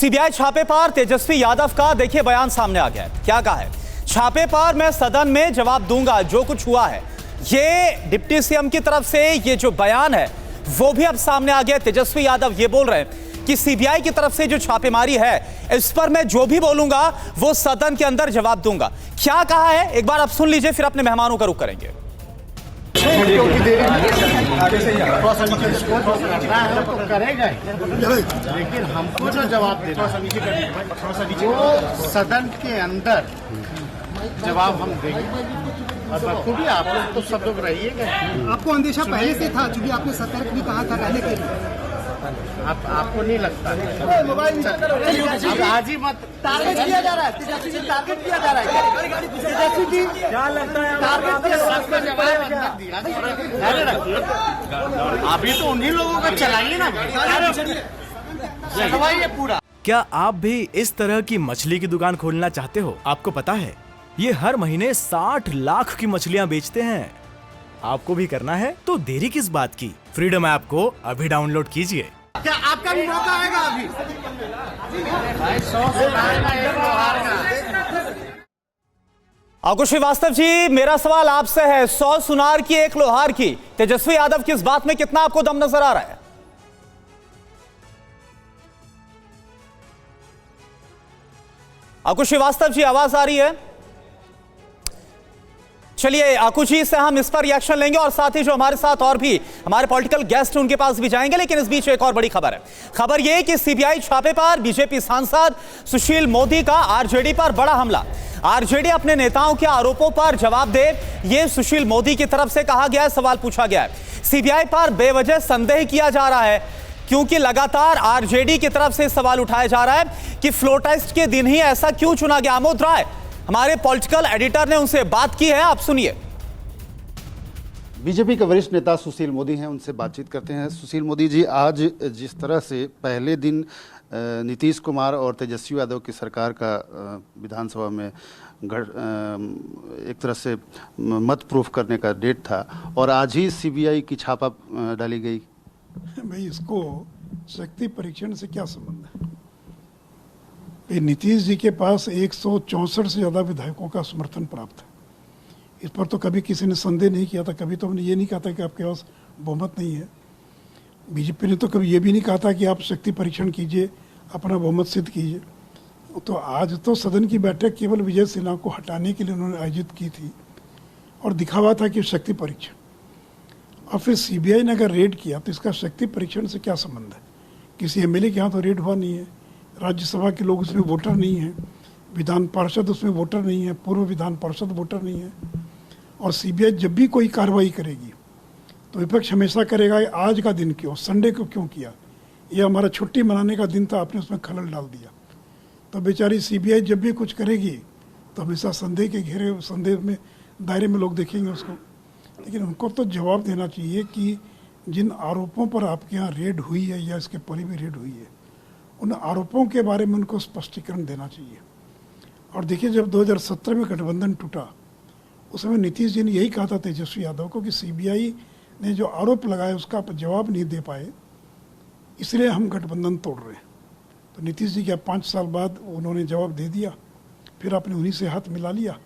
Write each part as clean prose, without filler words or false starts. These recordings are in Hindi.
सीबीआई छापे पर तेजस्वी यादव का देखिए बयान सामने आ गया है। क्या कहा है? छापे पर मैं सदन में जवाब दूंगा जो कुछ हुआ है। ये डिप्टी सीएम की तरफ से ये जो बयान है वो भी अब सामने आ गया। तेजस्वी यादव ये बोल रहे हैं कि सीबीआई की तरफ से जो छापेमारी है इस पर मैं जो भी बोलूंगा वो सदन के अंदर जवाब दूंगा। क्या कहा है एक बार आप सुन लीजिए, फिर अपने मेहमानों का रुख करेंगे। करेगा लेकिन हमको जो जवाब देना वो सदन के अंदर जवाब हम देंगे। और बखूबी आप लोग तो सब लोग रहिएगा। आपको अंदेशा पहले से था, क्योंकि आपने सतर्क भी कहा था रहने के लिए। आपको नहीं लगता? अब आज ही मत टारगेट किया जा रहा है, तेजस्वी जी टारगेट किया जा रहा है। तेजस्वी जी क्या लगता है अभी तो उन्हीं लोगों का चलाइए ना, चलवाइए पूरा। क्या आप भी इस तरह की मछली की दुकान खोलना चाहते हो? आपको पता है ये हर महीने 60 लाख की मछलियाँ बेचते हैं। आपको भी करना है तो देरी किस बात की? फ्रीडम ऐप को अभी डाउनलोड कीजिए। क्या आपका भी मौका आएगा अभी? अंकुश श्रीवास्तव जी, मेरा सवाल आपसे है, 100 सुनार की एक लोहार की, तेजस्वी यादव की इस बात में कितना आपको दम नजर आ रहा है? अंकुश श्रीवास्तव जी आवाज आ रही है? चलिए अंकुश जी से हम इस पर रिएक्शन लेंगे और साथ ही जो हमारे साथ और भी हमारे पॉलिटिकल गेस्ट उनके पास भी जाएंगे। लेकिन इस बीच एक और बड़ी खबर है। खबर यह कि सीबीआई छापे पर बीजेपी सांसद सुशील मोदी का आरजेडी पर बड़ा हमला। आरजेडी अपने नेताओं के आरोपों पर जवाब दे, यह सुशील मोदी की तरफ से कहा गया है, सवाल पूछा गया है। सीबीआई पर बेवजह संदेह किया जा रहा है क्योंकि लगातार आरजेडी की तरफ से सवाल उठाया जा रहा है कि फ्लो टेस्ट के दिन ही ऐसा क्यों चुना गया। आमोद राय हमारे पॉलिटिकल एडिटर ने उनसे बात की है, आप सुनिए। बीजेपी के वरिष्ठ नेता सुशील मोदी हैं, उनसे बातचीत करते हैं। सुशील मोदी जी, आज जिस तरह से पहले दिन नीतीश कुमार और तेजस्वी यादव की सरकार का विधानसभा में एक तरह से मत प्रूफ करने का डेट था और आज ही सीबीआई की छापा डाली गई। भाई इसको शक्ति परीक्षण से क्या संबंध है? नीतीश जी के पास 164 से ज़्यादा विधायकों का समर्थन प्राप्त है। इस पर तो कभी किसी ने संदेह नहीं किया था। कभी तो हमने ये नहीं कहा था कि आपके पास बहुमत नहीं है। बीजेपी ने तो कभी ये भी नहीं कहा था कि आप शक्ति परीक्षण कीजिए, अपना बहुमत सिद्ध कीजिए। तो आज तो सदन की बैठक केवल विजय सिन्हा को हटाने के लिए उन्होंने आयोजित की थी और दिखावा था कि शक्ति परीक्षण। और फिर सीबीआई ने अगर रेड किया तो इसका शक्ति परीक्षण से क्या संबंध है? किसी एमएलए के यहाँ तो रेड हुआ नहीं है, राज्यसभा के लोग उसमें वोटर नहीं हैं, विधान पार्षद उसमें वोटर नहीं है, पूर्व विधान पार्षद वोटर नहीं है। और सीबीआई जब भी कोई कार्रवाई करेगी तो विपक्ष हमेशा करेगा आज का दिन क्यों, संडे को क्यों किया, ये हमारा छुट्टी मनाने का दिन था, आपने उसमें खलल डाल दिया। तो बेचारी सीबीआई जब भी कुछ करेगी तो हमेशा संदेह के घेरे, संदेह में दायरे में लोग देखेंगे उसको। लेकिन उनको तो जवाब देना चाहिए कि जिन आरोपों पर आपके यहाँ रेड हुई है या इसके पहले भी रेड हुई है, उन आरोपों के बारे में उनको स्पष्टीकरण देना चाहिए। और देखिए, जब 2017 में गठबंधन टूटा उस समय नीतीश जी ने यही कहा था तेजस्वी यादव को कि सीबीआई ने जो आरोप लगाए उसका आप जवाब नहीं दे पाए, इसलिए हम गठबंधन तोड़ रहे हैं। तो नीतीश जी क्या 5 साल बाद उन्होंने जवाब दे दिया, फिर आपने उन्हीं से हाथ मिला लिया,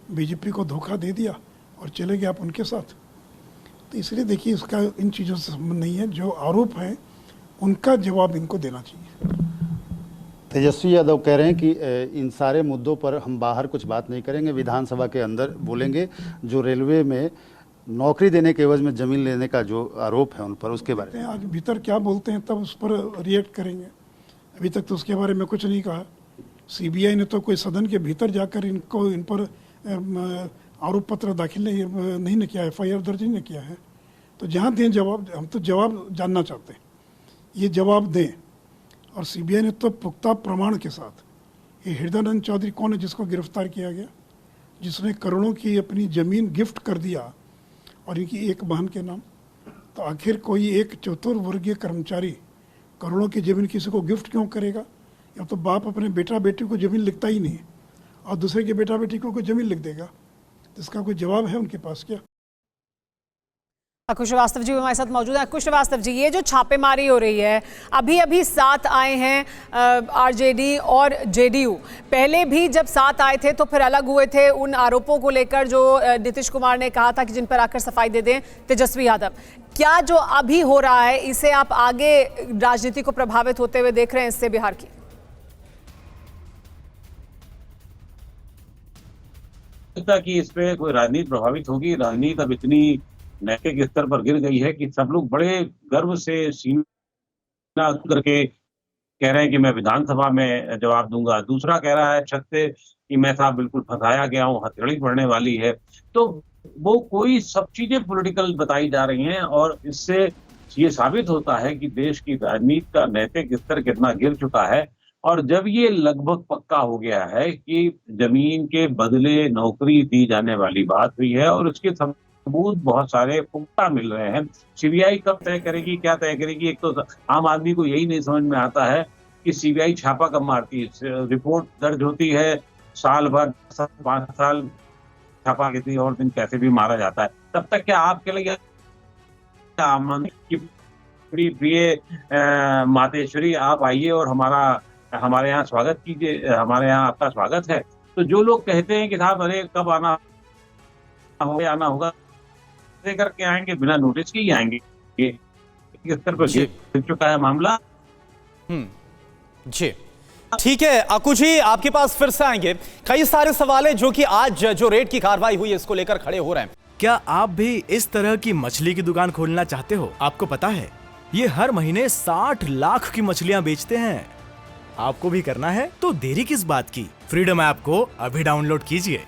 बीजेपी को धोखा दे दिया और चले गए आप उनके साथ। तो इसलिए देखिए, इसका इन चीज़ों से संबंध नहीं है। जो आरोप हैं उनका जवाब इनको देना चाहिए। तेजस्वी यादव कह रहे हैं कि इन सारे मुद्दों पर हम बाहर कुछ बात नहीं करेंगे, विधानसभा के अंदर बोलेंगे। जो रेलवे में नौकरी देने के एवज में जमीन लेने का जो आरोप है उन पर, उसके बारे में आज भीतर क्या बोलते हैं तब उस पर रिएक्ट करेंगे। अभी तक तो उसके बारे में कुछ नहीं कहा। सीबीआई ने तो कोई सदन के भीतर जाकर इन पर आरोप पत्र दाखिल नहीं किया, FIR दर्ज नहीं किया है। तो जहाँ दें जवाब, हम तो जवाब जानना चाहते हैं, ये जवाब दें। और सीबीआई ने तो पुख्ता प्रमाण के साथ, ये हृदयानंद चौधरी कौन है जिसको गिरफ्तार किया गया, जिसने करोड़ों की अपनी ज़मीन गिफ्ट कर दिया और इनकी एक बहन के नाम। तो आखिर कोई एक चतुर्वर्गीय कर्मचारी करोड़ों की ज़मीन किसी को गिफ्ट क्यों करेगा? या तो बाप अपने बेटा बेटी को ज़मीन लिखता ही नहीं और दूसरे के बेटा बेटी को कोई ज़मीन लिख देगा। तो इसका कोई जवाब है उनके पास क्या? अकुश श्रीवास्तव जी हमारे साथ मौजूद हैं। अकुश श्रीवास्तव जी, ये जो छापेमारी हो रही है, अभी अभी 7 आए हैं आरजेडी और जेडीयू। पहले भी जब 7 आए थे तो फिर अलग हुए थे उन आरोपों को लेकर जो नीतीश कुमार ने कहा था कि जिन पर आकर सफाई दे दें तेजस्वी यादव। क्या जो अभी हो रहा है इसे आप आगे राजनीति को प्रभावित होते हुए देख रहे हैं इससे बिहार की? कि इस पे कोई राजनीति प्रभावित होगी। राजनीति अब इतनी नैतिक स्तर पर गिर गई है कि सब लोग बड़े गर्व से सीना करके कह रहे हैं कि मैं विधानसभा में जवाब दूंगा। दूसरा कह रहा है छत से कि मैं साहब बिल्कुल फंसाया गया हूँ, हथकड़ी पड़ने वाली है। तो वो कोई सब चीजें पॉलिटिकल बताई जा रही हैं और इससे ये साबित होता है कि देश की राजनीति का नैतिक स्तर कितना गिर चुका है। और जब ये लगभग पक्का हो गया है कि जमीन के बदले नौकरी दी जाने वाली बात हुई है और उसके सबूत बहुत सारे पुख्ता मिल रहे हैं, सीबीआई कब तय करेगी, क्या तय करेगी? एक तो आम आदमी को यही नहीं समझ में आता है कि सीबीआई छापा कब मारती है। रिपोर्ट दर्ज होती है, साल भर 5 साल छापा किसी और दिन कैसे भी मारा जाता है। तब तक क्या आपके लिए आम आदमी की प्रिय मातेश्वरी आप आइए और हमारे यहाँ स्वागत कीजिए, हमारे यहाँ आपका स्वागत है। तो जो लोग कहते हैं कि साहब अरे कब आना होगा करके आएंगे, बिना नोटिस के ही आएंगे, ये इस स्तर पर गिर चुका है मामला। जी ठीक है अकुश जी, आपके पास फिर से आएंगे। कई सारे सवाल है जो कि आज जो रेड की कार्रवाई हुई है इसको लेकर खड़े हो रहे हैं। क्या आप भी इस तरह की मछली की दुकान खोलना चाहते हो? आपको पता है ये हर महीने 60 लाख की मछलियां बेचते हैं। आपको भी करना है तो देरी किस बात की? फ्रीडम ऐप को अभी डाउनलोड कीजिए।